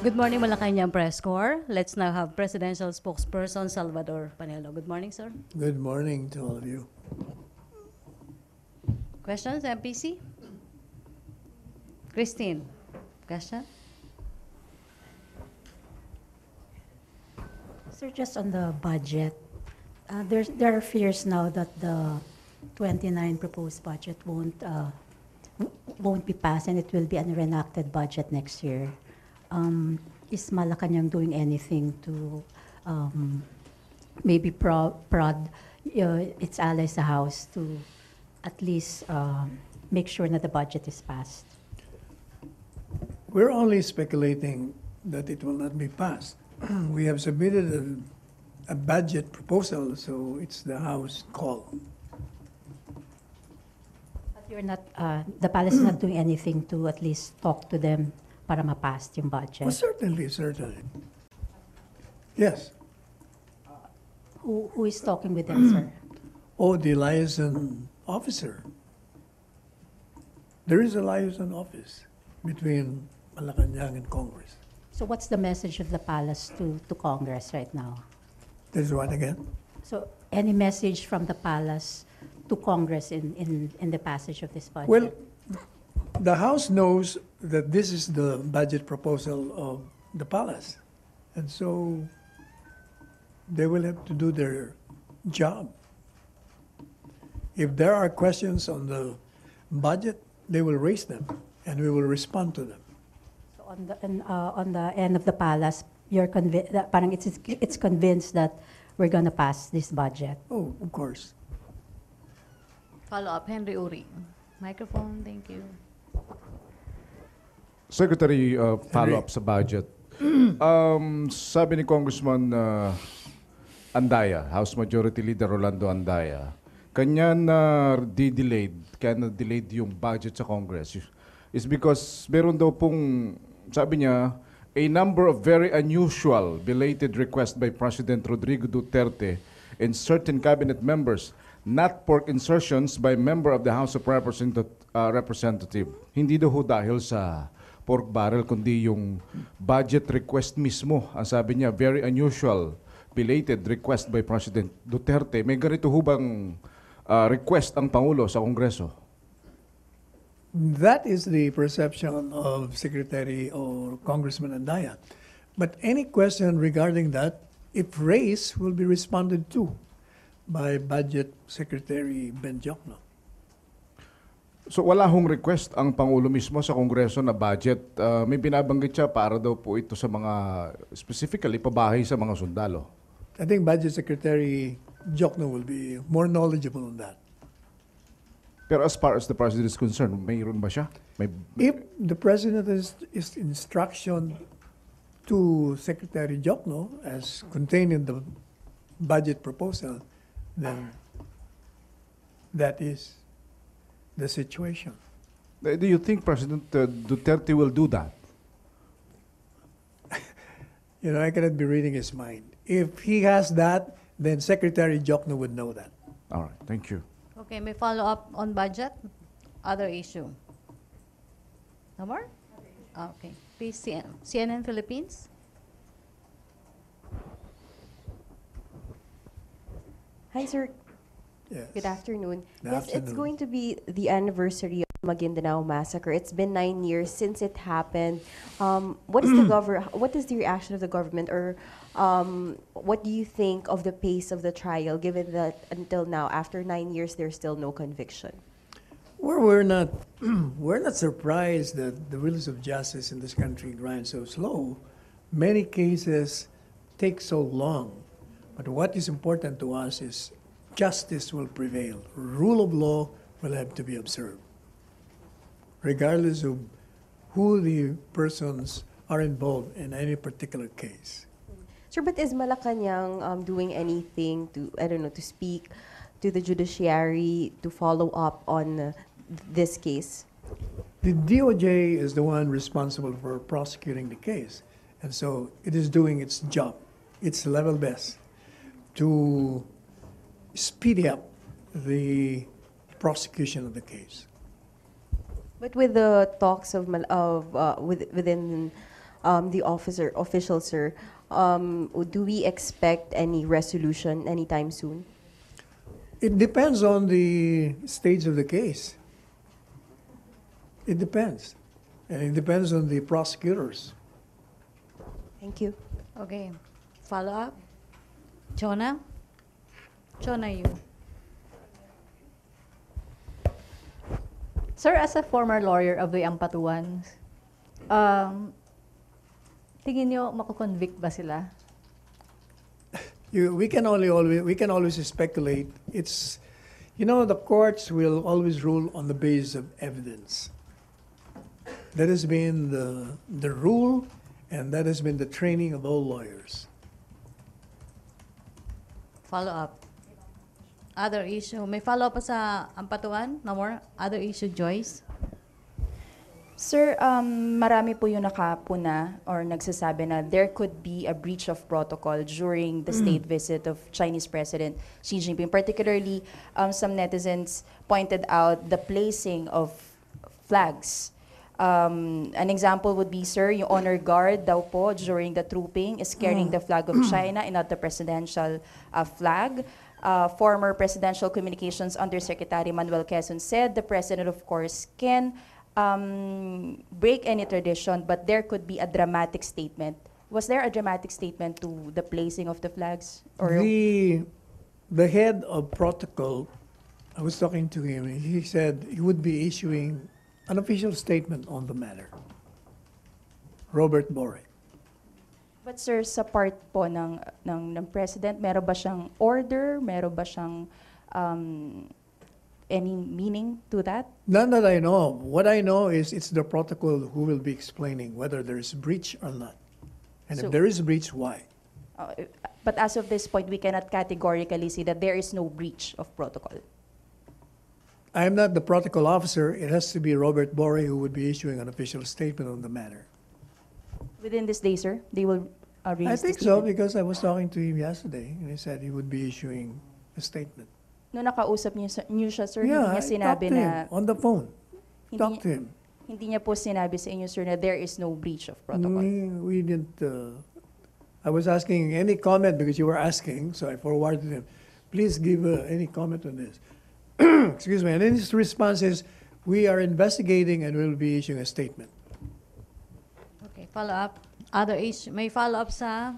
Good morning, Malacañang Press Corps. Let's now have Presidential Spokesperson Salvador Panelo. Good morning, sir. Good morning to all of you. Questions, MPC? Christine, question? Sir, just on the budget, there are fears now that the 29 proposed budget won't be passed and it will be an reenacted budget next year. Is Malacañang doing anything to maybe prod its allies, the House, to at least make sure that the budget is passed? We're only speculating that it will not be passed. We have submitted a budget proposal, so it's the House call. But you're not, the palace is not doing anything to at least talk to them para ma-pass yung budget? Well, certainly. Yes. Who is talking with them, sir? Oh, the liaison officer. There is a liaison office between Malacañang and Congress. So what's the message of the palace to Congress right now? There's what again? So any message from the palace to Congress in the passage of this budget? Well, the House knows that this is the budget proposal of the palace. And so they will have to do their job. If there are questions on the budget, they will raise them and we will respond to them. So on the end of the palace, you're convinced that parang it's convinced that we're gonna pass this budget. Oh, of course. Follow-up, Henry Uri. Microphone, thank you. Secretary, follow-up sa budget. Sabi ni Congressman Andaya, House Majority Leader Rolando Andaya, kanya na delayed yung budget sa Congress is because meron daw pong, sabi niya, a number of very unusual belated requests by President Rodrigo Duterte and certain cabinet members, not pork insertions by member of the House of Representative. Hindi daw ho dahil sa pork barrel, kundi yung budget request mismo. Ang sabi niya, very unusual belated request by President Duterte. May ganito ho bang request ang Pangulo sa Kongreso? That is the perception of Secretary or Congressman Andaya. But any question regarding that, if raised, will be responded to by Budget Secretary Ben Jokno. So wala hong request ang Pangulo mismo sa Kongreso na budget. May binabanggit siya para daw po ito sa mga, specifically, pabahay sa mga sundalo. I think Budget Secretary Jokno will be more knowledgeable on that. Pero as far as the President is concerned, mayroon ba siya? If the President is instruction to Secretary Jokno as contained in the budget proposal, then that is the situation. Do you think President Duterte will do that? You know, I cannot be reading his mind. If he has that, then Secretary Jokno would know that. All right, thank you. Okay, may follow-up on budget? Other issue? No more? Okay. Please, CNN Philippines? Hi, sir. Yes. Good afternoon. Good Yes, it's afternoon. going to be the anniversary of Maguindanao massacre. It's been 9 years since it happened. What is the reaction of the government, or what do you think of the pace of the trial, given that until now, after 9 years, there's still no conviction? Well, we're not we're not surprised that the wheels of justice in this country grind so slow. Many cases take so long. But what is important to us is justice will prevail. Rule of law will have to be observed, regardless of who the persons are involved in any particular case. Sir, but is Malacañang doing anything to, I don't know, to speak to the judiciary to follow up on this case? The DOJ is the one responsible for prosecuting the case, and so it is doing its job, its level best, to speed up the prosecution of the case. But with the talks of within the official, sir. Do we expect any resolution anytime soon? It depends on the stage of the case. It depends. And it depends on the prosecutors. Thank you. Okay. Follow up? Jonah? Jonah, you. Sir, as a former lawyer of the Ampatuan, tingin nyo makukonvict ba sila? We can always speculate. It's, the courts will always rule on the basis of evidence. That has been the rule, and that has been the training of all lawyers. Follow up. Other issue. May follow up pa sa Ampatuan? No more? Other issue, Joyce? Sir, marami po yung nakapuna or nagsasabi na there could be a breach of protocol during the state visit of Chinese President Xi Jinping. Particularly, some netizens pointed out the placing of flags. An example would be, sir, yung honor guard daw po during the trooping is carrying the flag of China and not the presidential flag. Former Presidential Communications Undersecretary Manuel Quezon said the president, of course, can break any tradition, but there could be a dramatic statement. Was there a dramatic statement to the placing of the flags? Or The head of protocol, I was talking to him, and he said he would be issuing an official statement on the matter. Robert Borre. But sir, sa part po ng president, meron ba siyang order? Meron ba siyang any meaning to that? None that I know of. What I know is it's the protocol who will be explaining whether there is breach or not. And So- if there is a breach, why? But as of this point, we cannot categorically say that there is no breach of protocol. I'm not the protocol officer. It has to be Robert Borre who would be issuing an official statement on the matter. Within this day, sir, they will release I the think so statement. because I was talking to him yesterday and he said he would be issuing a statement. No nakausap niyo siya, sir, Yeah, hindi niya I sinabi talked to na him on the phone. Hindi Talk niya- to him. hindi niya po sinabi sa inyo, sir, na there is no breach of protocol. We didn't. I was asking any comment because you were asking, so I forwarded him. Please give any comment on this. Excuse me. And then his response is, we are investigating and we'll be issuing a statement. Okay, follow up. Other issue. May follow up sa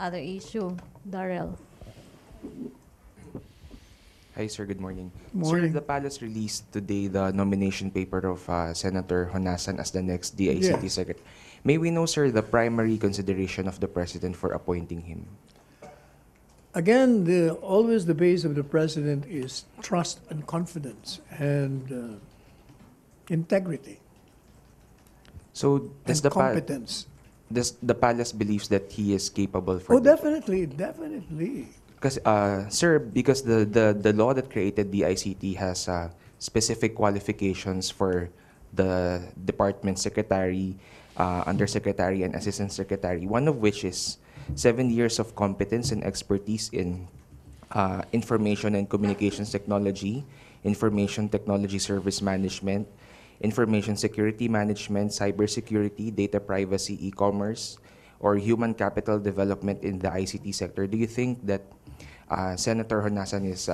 other issue. Darrell. Hi, sir. Good morning. Morning. Sir, the palace released today the nomination paper of Senator Honasan as the next DICT Yes. secretary. May we know, sir, the primary consideration of the president for appointing him? Again, always the base of the president is trust and confidence and integrity So, and competence. does the palace believes that he is capable for Oh, the- definitely, definitely. Because, sir, because the law that created the ICT has specific qualifications for the department secretary, undersecretary, and assistant secretary, one of which is 7 years of competence and expertise in information and communications technology, information technology service management, information security management, cybersecurity, data privacy, e-commerce, or human capital development in the ICT sector. Do you think that Senator Honasan is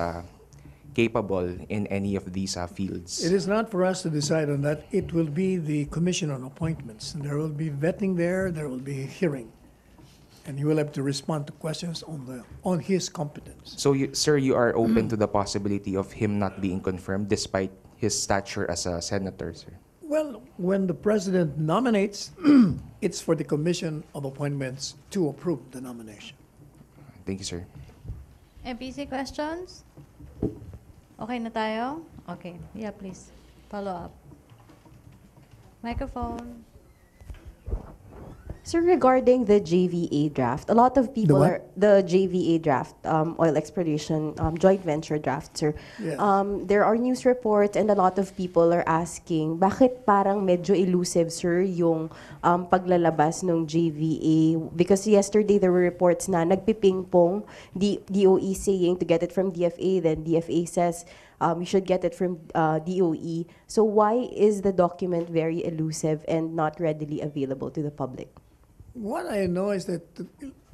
capable in any of these fields? It is not for us to decide on that. It will be the Commission on Appointments. And there will be vetting there will be hearing. And you will have to respond to questions on his competence. So, sir, you are open to the possibility of him not being confirmed despite his stature as a senator, sir? Well, when the president nominates, it's for the Commission of Appointments to approve the nomination. Thank you, sir. MPC questions? Okay na tayo? Okay. Yeah, please. Follow up. Microphone. Sir, regarding the JVA draft, a lot of people what? are the JVA draft, oil exploration joint venture draft, sir. Yes. There are news reports and a lot of people are asking, bakit parang medyo elusive, sir, yung paglalabas ng JVA? Because yesterday there were reports na nagpiping-pong, DOE saying to get it from DFA, then DFA says you should get it from DOE. So why is the document very elusive and not readily available to the public? What I know is that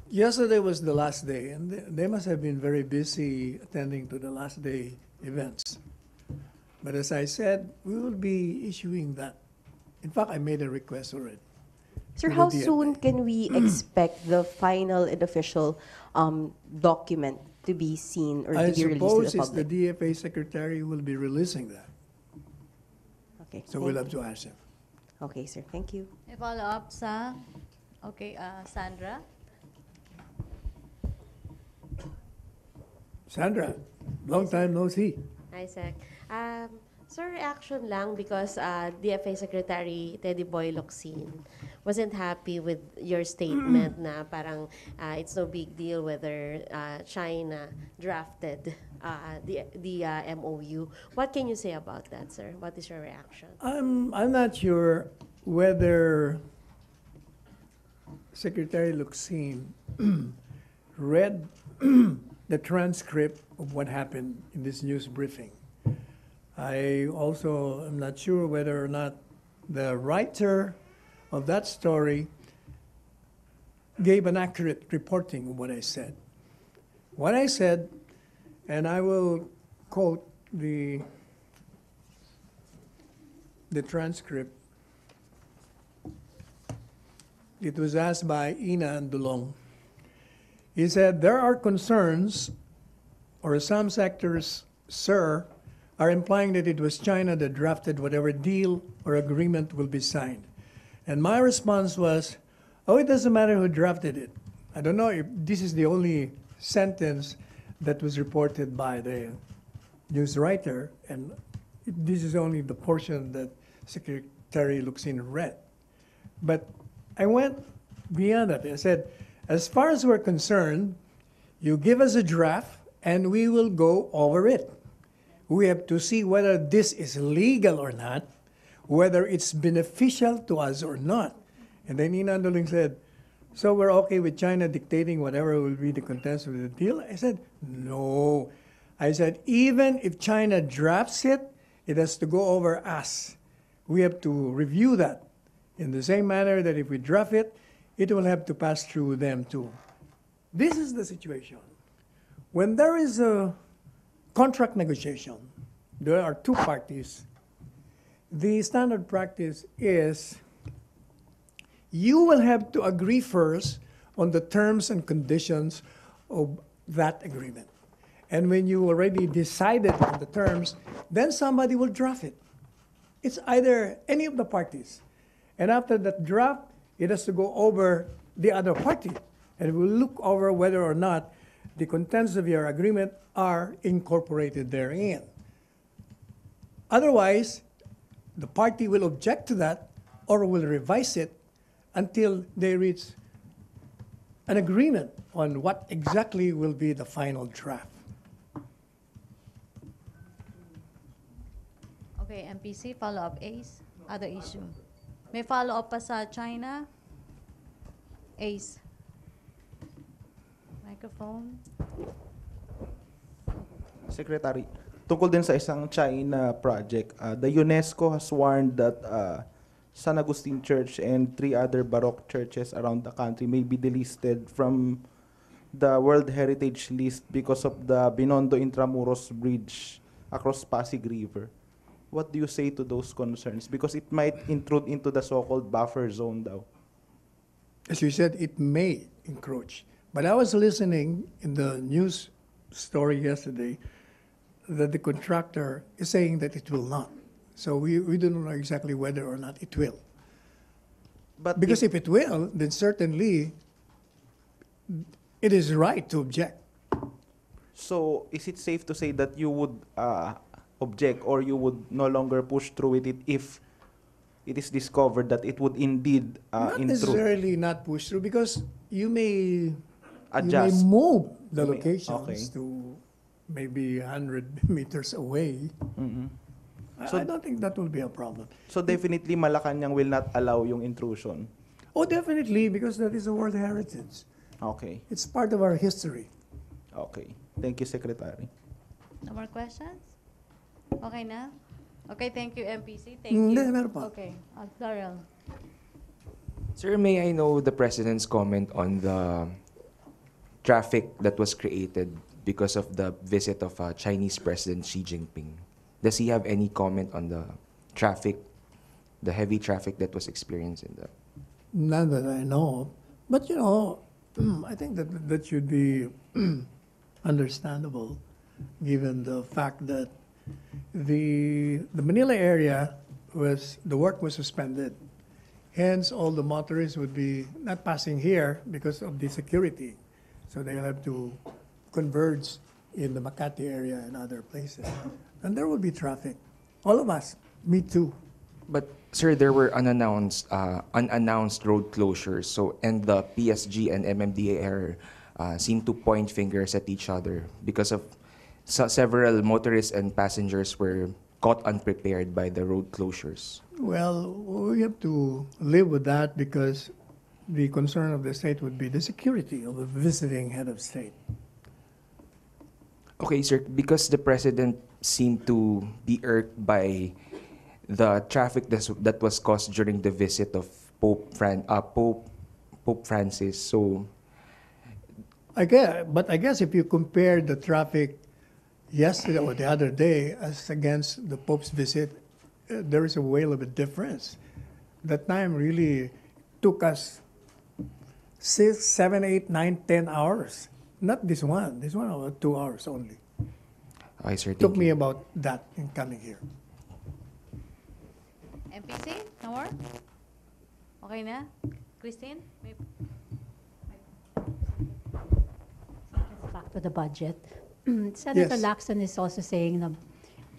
yesterday was the last day, and they must have been very busy attending to the last day events. But as I said, we will be issuing that. In fact, I made a request already. Sir, to the how DFA. soon can we expect the final and official document to be seen or I to be released to suppose the it's the public? DFA secretary who will be releasing that. Okay, So thank we'll you. have to ask him. Okay, sir. Thank you. May follow-up sa... Okay, Sandra? Sandra, long time no see. Hi, Sec. Sir, reaction lang because DFA Secretary Teddy Boy Locsin wasn't happy with your statement na parang it's no big deal whether China drafted the MOU. What can you say about that, sir? What is your reaction? I'm not sure whether Secretary Locsin read the transcript of what happened in this news briefing. I also am not sure whether or not the writer of that story gave an accurate reporting of what I said. What I said, and I will quote the transcript. It was asked by Ina Andulong. He said, there are concerns, or some sectors, sir, are implying that it was China that drafted whatever deal or agreement will be signed. And my response was, oh, it doesn't matter who drafted it. I don't know if this is the only sentence that was reported by the news writer, and this is only the portion that Secretary Locsin read. But I went beyond that. I said, as far as we're concerned, you give us a draft and we will go over it. We have to see whether this is legal or not, whether it's beneficial to us or not. And then Ina Andoling said, so we're okay with China dictating whatever will be the contents of the deal? I said, no. I said, even if China drafts it, it has to go over us. We have to review that in the same manner that if we draft it, it will have to pass through them too. This is the situation. When there is a contract negotiation, there are two parties. The standard practice is you will have to agree first on the terms and conditions of that agreement. And when you already decided on the terms, then somebody will draft it. It's either any of the parties. And after that draft, it has to go over the other party. And we'll look over whether or not the contents of your agreement are incorporated therein. Otherwise, the party will object to that or will revise it until they reach an agreement on what exactly will be the final draft. Okay, MPC, follow-up Ace. Other issue. May follow-up pa sa China? Ace. Microphone. Secretary, tungkol din sa isang China project, the UNESCO has warned that San Agustin Church and 3 other Baroque churches around the country may be delisted from the World Heritage List because of the Binondo Intramuros Bridge across Pasig River. What do you say to those concerns? Because it might intrude into the so-called buffer zone daw. As you said, it may encroach. But I was listening in the news story yesterday that the contractor is saying that it will not. So we don't know exactly whether or not it will. But Because if it will, then certainly it is right to object. so is it safe to say that you would object or you would no longer push through with it if it is discovered that it would indeed Not intrude? necessarily not push through, because you may Adjust. move the You may- locations okay. to maybe 100 meters away. Mhm. I So- I don't think that will be a problem. So definitely Malacañang will not allow yung intrusion. Oh, definitely, because that is a World Heritage. Okay. It's part of our history. Okay. Thank you, Secretary. No more questions? Okay na? Okay, thank you, MPC. Thank Hindi, you. meron pa. Okay, Darrell. Sir, may I know the President's comment on the traffic that was created because of the visit of Chinese President Xi Jinping? Does he have any comment on the traffic, the heavy traffic that was experienced in the... None that I know of. But, I think that should be understandable, given the fact that the Manila area the work was suspended. Hence, all the motorists would be not passing here because of the security. So they'll have to converge in the Makati area and other places. And there will be traffic. All of us, me too. But sir, there were unannounced road closures. So and the PSG and MMDA seem to point fingers at each other because of several motorists and passengers were caught unprepared by the road closures. Well, we have to live with that because the concern of the state would be the security of a visiting head of state. Okay, sir, because the president seemed to be irked by the traffic that was caused during the visit of Pope Francis. So, I guess if you compare the traffic yesterday or the other day as against the Pope's visit, there is a whale of a difference. That time really took us 6, 7, 8, 9, 10 hours. Not this one. This one about 2 hours only. okay, sir, Took thank me you. about that in coming here. MPC, no more? Okay na? Christine? Back to the budget. Senator Yes. Lacson is also saying na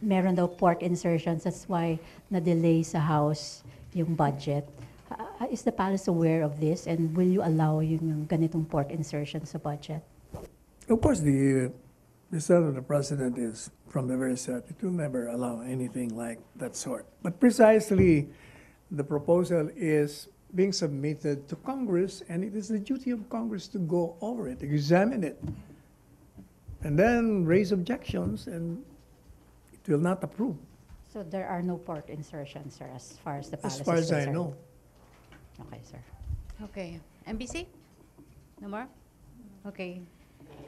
meron daw pork insertions. That's why na-delay sa House yung budget. Is the palace aware of this? And will you allow yung ganitong pork insertion sa budget? Of course, the Senate of the President is from the very start. It will never allow anything like that sort. But precisely, the proposal is being submitted to Congress, and it is the duty of Congress to go over it, examine it, and then raise objections, and it will not approve, So there are no pork insertions, sir, as far as the palace as is far as I concerned? know. Okay, sir. Okay. MPC? No more? Okay.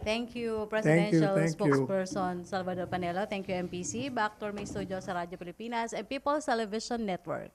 Thank you, Thank you, Presidential thank you. Spokesperson Salvador Panelo. Thank you, MPC. Back to our main studio sa Radyo Pilipinas and People's Television Network.